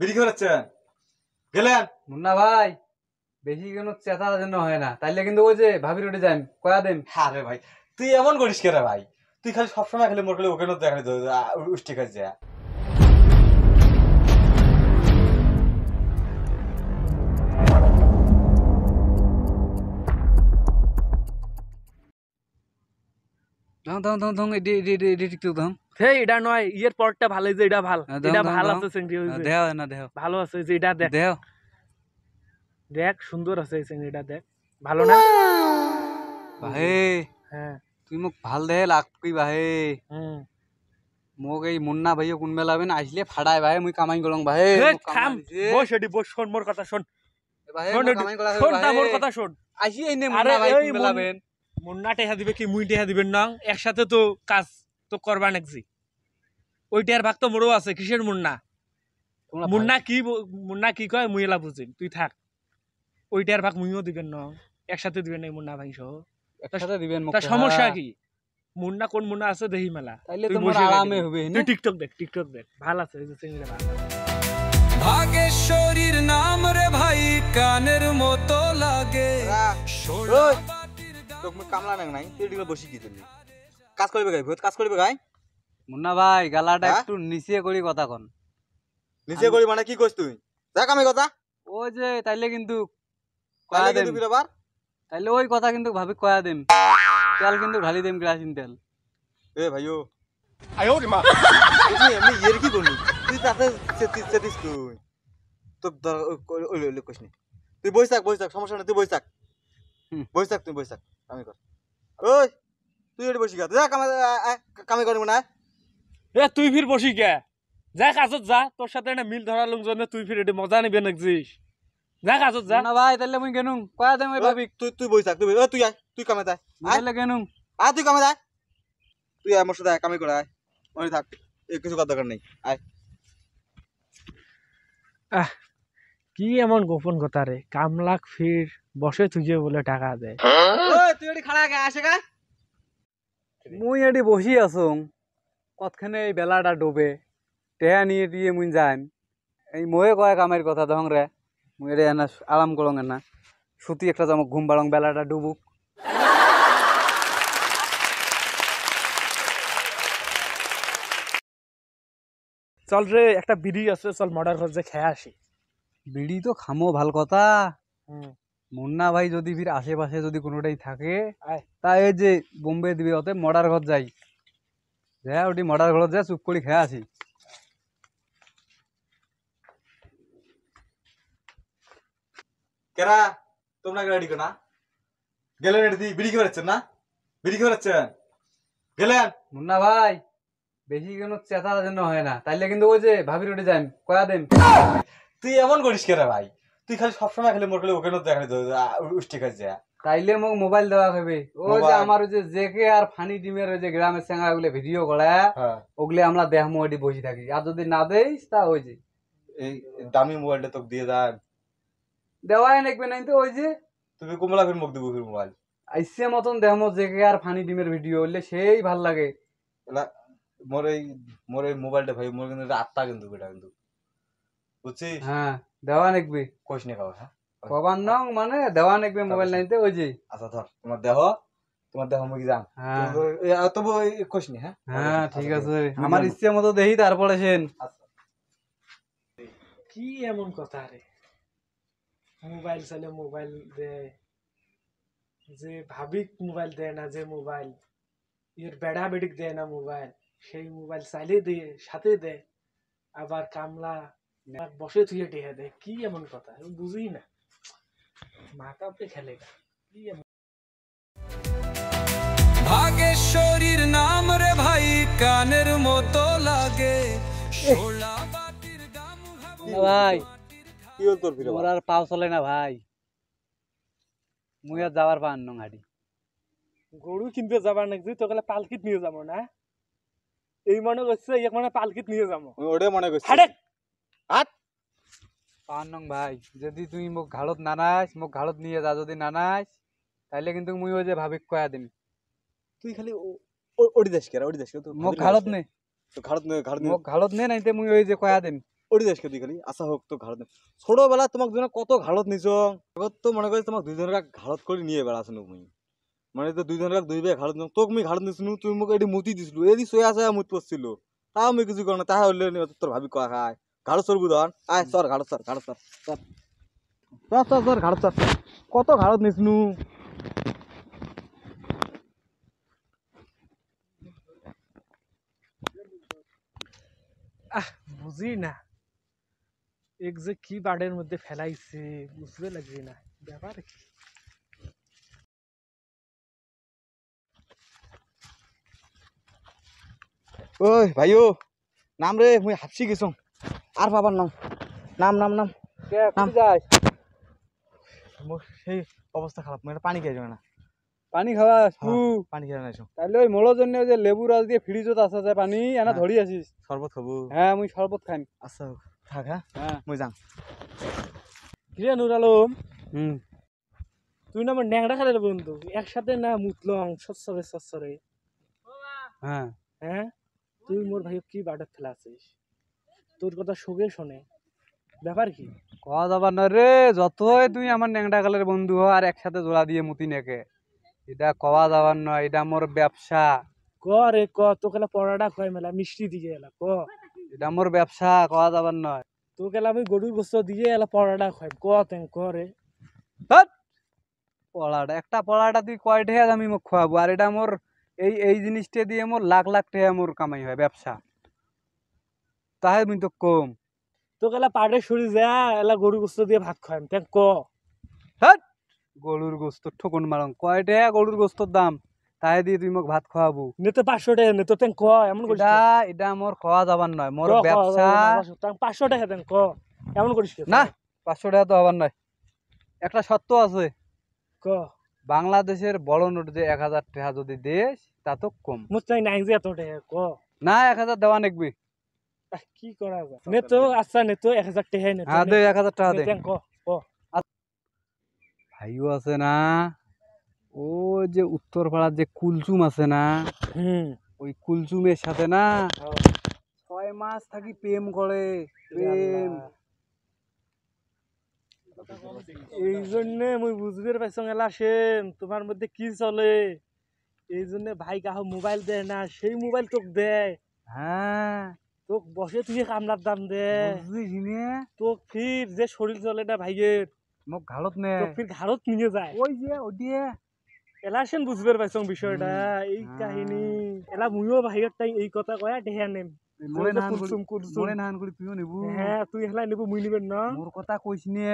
বিড়ি খেয়ে বেড়াচ্ছেন গেলেন? মুন্না ভাই বেশি কোনো চেতা যেন হয় না, তাইলে কিন্তু ওই যে ভাবির উঠে যাই কয়া দেন। আরে ভাই তুই এমন করিস কে রে ভাই? তুই খালি সবসময় খালি মোর খালি ওখানে দেখালি উষ্টি খাস যা। ধং ধং ধং ধং এডি টিকটক ধং। হে এটা নয়, ইয়ের পরটা ভালো, যে এটা ভাল, এটা ভাল আছে চিংড়ি হইছে। দেও না দেও ভালো আছে, যে এটা দেখ দেও দেখ সুন্দর আছে এই চিংড়িটা, দেখ ভালো না ভাই? হ্যাঁ তুই মোক ভাল দে লাগবি ভাই। হুম মোক এই মুন্না ভাইও কোন বেলা আবেন আসলে ফাড়াই ভাই, মুই কামাই গলং ভাই। থাম, বস এডি বস, শোন মোর কথা শোন, ভাই শোন এডি, কামাই গলা শোন তা মোর কথা শোন। আসি এনে আরে মুন্না ভাই এই কোন বেলা আবেন? মুন্না টেহা দিবে কি মুই টেহা দিবেন না, একসাথে তো কাজ তো করবা নাকছি। ওইটার ভাগ তো মোরও আছে, কিসের মুন্না? মুন্না কি কয় মুই এলা বুঝিন, তুই থাক। ওইটার ভাগ মুইও দিবেন না, একসাথে দিবেন না মুন্না ভাই সহ। একসাথে দিবেন মোক। তা সমস্যা কি? মুন্না কোন মুন্না আছে দেহি মেলা, তাইলে তুই তোমার বসে আরামে দেখবি। হবে তুই না? টিকটক দেখ ভাল আছে, এই যে চিংড়িটা ভাল আছে। ভাগেশ্বরীর নাম রে ভাই কানের মতো লাগে। তোক মুই কামলা নাং নাই তুই এদিকে বসি কি জন্য? কাজ করবে গাই ভূত কাজ করবে গাই? মুন্না ভাই গালাটা হ্যাঁ? একটু নিচে করি কথা কন। নিচে করি মানে কি কইস তুই? দেখ আমি কথা ওই যে তাইলে কিন্তু তাহলে কয়া কিন্তু দেন, ফিরে বার। তাইলে ওই কথা কিন্তু ভাবি কয়া দেন। তেল কিন্তু ঢালি দেন কেরাসিন তেল। এ ভাইও তুই এমনি ইয়ের কি করলি? তুই তাতে চেতিস তুই। তোক ওই কইস নি। তুই বইস থাক সমস্যা নেই, তুই বইস থাক। হুম। তুই বইস থাক আমি কর। ওই তুই এটি বসি গা যা কামে করব না। এ তুই ফির বসি কে? যা কাজত যা, তোর সাথে একটা মিল ধরা লোক জন্য তুই ফির এটি মজা নিবে নাকছিস। যা কাজত যা। মুন্না ভাই তাইলে মুই কেনুম কয়া দেম ওই ভাবি। তুই বইস থাক, তুই আয় তুই কামে যা। তাইলে কেনুম তুই কামে যা। তুই আমার সাথে কামে করে আয়। ওই থাক, কিছু করার দরকার নেই, আয়। কি এমন গোপন কথা রে? কামলাক ফির বসে থুইয়ে বলে টাকা দেয়। ওই তুই এটি খাড়া গে আসে গা। মুই এটি বসি আছো কতখানে এই বেলাটা ডোবে টেহা নিয়ে দিয়ে মুই যাইম। এই ময়ে কয় কামের কথা দহং রে, মুই এটি এনা আরাম করং না সুতি একটা জামক ঘুম বাড়ং বেলাটা ডুবুক। চল রে, একটা বিড়ি আছে, চল মর্ডার ঘর যে খেয়ে আসি। বিড়ি তো খামো ভাল কথা। হুম মুন্না ভাই যদি ফির আশেপাশে যদি কোনোটাই থাকে আয়। তা এই যে বোম্বে দিবে অতে মর্ডার ঘর যাই, যা ওটি মর্ডার ঘর যা চুপ করে খেয়ে আসি। কেরা তোমরা রেডি না? গেলেন এটি বিড়ি খেয়ে বেড়াচ্ছেন না? বিড়ি খেয়ে বেড়াচ্ছেন গেলেন? মুন্না ভাই বেশি কোনো চেতা যেন হয় না, তাইলে কিন্তু ওই যে ভাবির উঠে যাই কয়া দেন। তুই এমন করিস কে রে ভাই? তুই খালি সবসময় খালি মোর খালি ওখানে দেখালি উষ্টি খাস যা। তাইলে মোক মোবাইল দেওয়া হবে। ওই যে মোবাইল? আমার ওই যে জেকে আর ফানি টিমের ওই যে গ্রামের চেঙ্গা গুলো ভিডিও করে হ্যাঁ, ওগুলো আমরা দেখমো ওটি বসে থাকি, আর যদি না দেইস তা ওই যে এই দামি মোবাইলটা তোকে দিয়ে দেন। দেওয়াই নাকবে নাই তো ওই যে তুমি কুমলা ফির মুখ দিব ফির মোবাইল আইসে মতন দেখমো জেকে আর ফানি টিমের ভিডিও হইলে সেই ভাল লাগে। এলা মোর এই মোবাইলটা ভাই মোর কিন্তু আত্মা কিন্তু বেটা কিন্তু বুঝছিস? হ্যাঁ দেওয়া নাকবে কইস নি খাওয়া হ্যাঁ। কবার নং মানে দেওয়া নাকবে মোবাইল নাইতে ওই যে। আচ্ছা ধর তোমার দেহ মুখি যান। হ্যাঁ তবু কইস নি হ্যাঁ। হ্যাঁ ঠিক আচ্ছা, আছে, আমার ইচ্ছে মতো দেখি তারপরে সেন। আচ্ছা। কি এমন কথা রে? মোবাইল চাইলে মোবাইল দেয়, যে ভাবিক মোবাইল দেয় না, যে মোবাইল এর বেড়া বেড়িক দেয় না মোবাইল, সেই মোবাইল চাইলে দেয়, সাথে দেয়, আবার কামলা বসে থুয়ে টেহা দেয়। কি এমন কথা আমি বুঝি না, মাথাতে খেলে না। কি এমন ভাগেশ্বরীর নাম রে ভাই কানের মতো লাগে। শোলা বাটির গামু ঘামু ভাই কি হল তোর ফিরে? মোর আর পাও চলে না ভাই, মুই আর যাবার পান নং হাডি। গরু কিনতে যাবার নাকি তো গেলে পালকিত নিয়ে যাবো না, এই মনে করছে এক মানে পালকিত নিয়ে যাবো। ওটা মনে করছি। হাডে হাট পান নং ভাই, যদি তুই মোক ঘাড়ত নানাইস মোক ঘাড়ত নিয়ে যা, যদি নানাইস তাইলে কিন্তু মুই ওই যে ভাবিক কয়া দিম। তুই খালি ওডি দেশ কে তো মোক ঘাড়ত নে, তো ঘাড়ত নে মোক ঘাড়ত নে নাইতে মুই ওই যে কয়া দিম। ওটি দেশকে তুই খালি আশা হোক তো ঘাড়ত ছোটবেলা তোমাক দুজনে কত ঘাড়ত নিছ আগত তো মনে করি তোমাক দুইজনের ঘাড়ত করে নিয়ে বেড়াছো মুই মানে তো দুইজনের দুই ভাই ঘাড়ত তোক মুই ঘাড়ত নিছিনু তুই মোক এটি মুতি দিছিলু এদি সয়া সয়া মুত পড়ছিল তাও মুই কিছু কর না তাহা হইলে তোর ভাবি কয়া খায় ঘাড় চড়বু ধর আয় চর ঘাড় চর ঘাড় চর চর চর চর চর ঘাড় চর কত ঘাড়ত নিছিনু বুঝি না এক যে কি বাড়ের মধ্যে ফেলাইছে বুঝতে লাগছে না ব্যাপার কি ওই ভাইও নাম রে মুই হাফসি গেছং আর বাবার নাম নাম নাম নাম নাম যাই মোর সেই অবস্থা খারাপ মানে পানি খেয়ে যাবে না পানি খাওয়া পানি খেয়ে নাইছো তাহলে ওই মোড়োর জন্য যে লেবু রস দিয়ে ফ্রিজত আছে যে পানি এনা ধরি আসিস শরবত খাবো হ্যাঁ মুই শরবত খাই আচ্ছা থাক হ্যাঁ হ্যাঁ মুই যাং কিরে নুর আলম হুম তুই না আমার ন্যাংরা খালের বন্ধু একসাথে না মুতলং সচ্ছরে সচ্ছরে হ্যাঁ হ্যাঁ তুই মোর ভাই কি বাড়ে ফেলাছিস তোর কথা শোকে শোনে ব্যাপার কি কওয়া যাবার না রে যতই তুই আমার ন্যাংটা কালের বন্ধু হ আর একসাথে জোড়া দিয়ে মুতি নেকে এটা কওয়া যাবার নয় এটা মোর ব্যবসা ক রে ক তোকে পড়াটা কয় মেলা মিষ্টি দিয়ে এলা ক এটা মোর ব্যবসা কওয়া যাবার নয় তোকে আমি গরুর গোস্ত দিয়ে এলা পড়াটা খাই ক তেন ক রে পড়াটা একটা পড়াটা তুই কয় টাকা আমি মোক খোয়াবো আর এটা মোর এই এই জিনিসটা দিয়ে মোর লাখ লাখ টাকা মোর কামাই হয় ব্যবসা তাহে মুই তো কম তোকে পাড়ে সরি যা এলা গরুর গোস্ত দিয়ে ভাত খাইম তেন ক গরুর গোস্ত ঠকুন মারং কয় টাকা গরুর গোস্তর দাম তাহে দিয়ে তুই মোক ভাত খাওয়াবো নে তো 500 টাকা নে তো তেন ক এমন করিস এটা এটা মোর খাওয়া যাবার নয় মোর ব্যবসা 500 টাকা দেন ক এমন করিস না 500 টাকা তো হবার নয় একটা সত্য আছে ক বাংলাদেশের বড় নোট যে 1000 টাকা যদি দেশ তা তো কম মুত নাই যে এত টাকা ক না 1000 দেওয়া নেকবি কি করা যায় নে তো আচ্ছা নে তো 1000 টাকা নে হ্যাঁ দে 1000 টাকা দে তেন ক ক ভাইও আছে না ও যে উত্তরপাড়ার যে কুলচুম আছে না ওই কুলচুমের সাথে না 6 মাস থাকি প্রেম করে প্রেম এই জন্য মুই বুঝতে পাইছ এলা সেন তোমার মধ্যে কি চলে এই জন্য ভাই কাহ মোবাইল দেয় না সেই মোবাইল তোক দেয় হ্যাঁ তোক বসে তুই কামলার দাম দে বুঝলি নে তোক ফির যে শরীর চলে না ভাইয়ের মোক ঘালত নে তোক ফির ঘাড়ত নিয়ে যায় ওই যে ওদিয়ে এলা সেন বুঝতে পাইছ বিষয়টা এই কাহিনী এলা মুইও ভাইয়ের তাই এই কথা কয়া ঢেয়া নেম মনে না কুলসুম কুলসুম মনে না করি তুইও নেবু হ্যাঁ তুই হেলা নেবো মুই নিবেন না মোর কথা কইস নে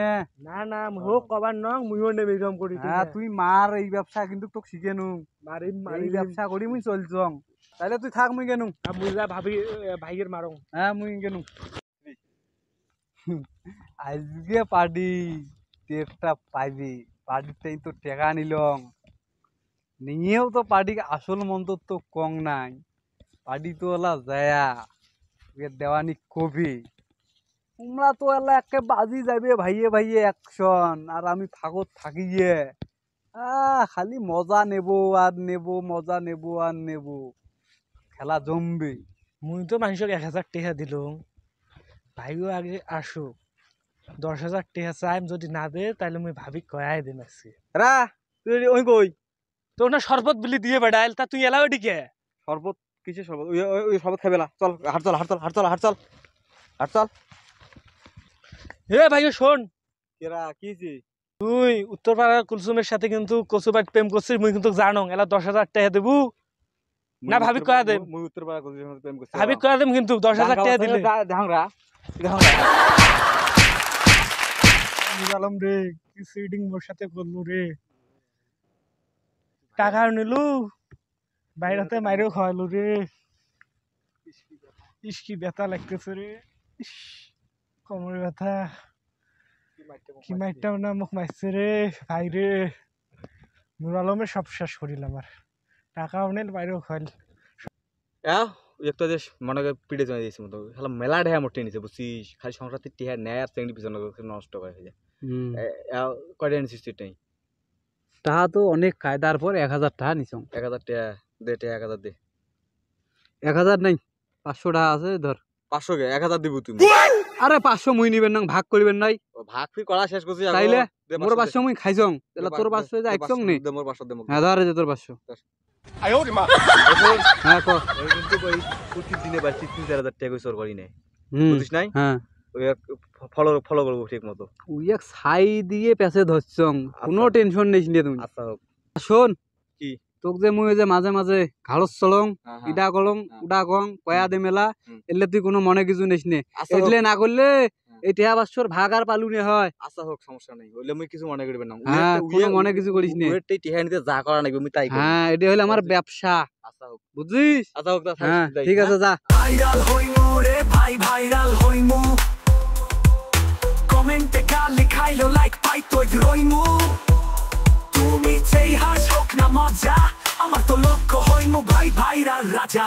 না না মুইও কবার নং মুইও নেবে এরকম করি হ্যাঁ তুই মার এই ব্যবসা কিন্তু তোক শিখে নু মারিম এই মারিম ব্যবসা করি মুই চলছং তাহলে তুই থাক মুই কেনু মুই যা ভাবি ভাইয়ের মারং হ্যাঁ মুই কেনু আজকে পার্টি টেরটা পাইবি পার্টিতেই তো টেকা নিলং নিয়েও তো পার্টি আসল মন্তর তো কং নাই পার্টি তো এলা যায়া দেওয়ানি কবি তোমরা তো এলা একে বাজি যাবে ভাইয়ে ভাইয়ে অ্যাকশন আর আমি ফাগত থাকিয়ে খালি মজা নেব আর নেব মজা নেব আর নেব খেলা জমবে মুই তো মানুষক 1000 টাকা দিলুম ভাইও আগে আসুক 10,000 টাকা চাইম যদি না দে তাহলে মুই ভাবি কয়াই দিম আজকে রা তুই ওই কই তোর না শরবত বিলি দিয়ে বেড়াইল তা তুই এলাও এদিকে শরবত কিসের শরবত ওই ওই শরবত খাবে না চল হাট চল হাট চল হাট চল হাট চল হাট চল হে ভাইও শোন কেরা কিছি তুই উত্তরপাড়ার কুলসুমের সাথে কিন্তু কচুবাট প্রেম করছিস মুই কিন্তু জানো এলা 10,000 টাকা দেবু না ভাবি কয়া দেম মুই উত্তরপাড়া কইছি প্রেম করছি ভাবি কয়া দেম কিন্তু 10,000 টাকা দিলে দেখাংরা আলম রে কি সিডিং মোর সাথে করলু রে টাকা নিলু বাইরেতে মাইরেও খাওয়াইলু রে ইস কি ব্যথা লাগতেছে রে ইস কোমরে ব্যথা কি মাইরটাও না মুখ মারছে রে ভাই রে নুর আলমের সব শেষ করিল আমার টাকাও নেই বাইরেও খাইল একটা দেশ মনে করে পিড়ে জমা দিয়েছে মতো খালি মেলা ঢেয়া মোটে নিছে বুঝছিস খালি সংসারতে টিহা নেয় আর চেংড়ি পিছনে নষ্ট করে হয়ে যায় কয়টা নিছিস তুই টাই টাকা তো অনেক কায়দার পর 1000 টাকা নিছ 1000 টাকা দে টাকা 1000 দে 1000 নাই 500 টাকা আছে ধর 500 কে 1000 দিব তুমি আরে 500 মুই নিবেন না ভাগ করিবেন নাই ভাগ ফি করা শেষ করছি তাইলে মোর 500 মুই খাইছং তাহলে তোর 500 যে আইছং নি দে মোর 500 দে মোর হ্যাঁ ধরে যে তোর 500 হ্যাঁ ক ওই কিন্তু ওই প্রতিদিনে বাড়তি 3-4000 টাকা সর করি নাই হুম বুঝিস নাই হ্যাঁ ওই ফলো করব ঠিক মতো ওই এক ছাই দিয়ে পেছে ধরছং কোনো টেনশন নেই নি তুমি আচ্ছা হোক শোন কি তোক যে মুই যে মাঝে মাঝে ঘাড়ত চলং ইডা কলং উডা কং কয়া দে মেলা এলে তুই কোনো মনে কিছু নিস নে আচ্ছা এটলে না করলে এই টেহা বাচ্চর ভাগ আর পালুনে হয় আচ্ছা হোক সমস্যা নাই হইলে মুই কিছু মনে করিবেন না হ্যাঁ কোনো মনে কিছু করিস নে ওয়েটটাই টিহা নিতে যা করা নাকি আমি তাই করি হ্যাঁ এটা হলো আমার ব্যবসা আচ্ছা হোক বুঝছিস আচ্ছা হোক হ্যাঁ ঠিক আছে যা ভাইরাল হইমু রে ভাই ভাইরাল হইমু কমেন্টে গালি খাইলো লাইক পাই তোই রইমু তুমি যেই হাস হোক না মজা আমার তো লক্ষ্য হইমু ভাই ভাইরাল রাজা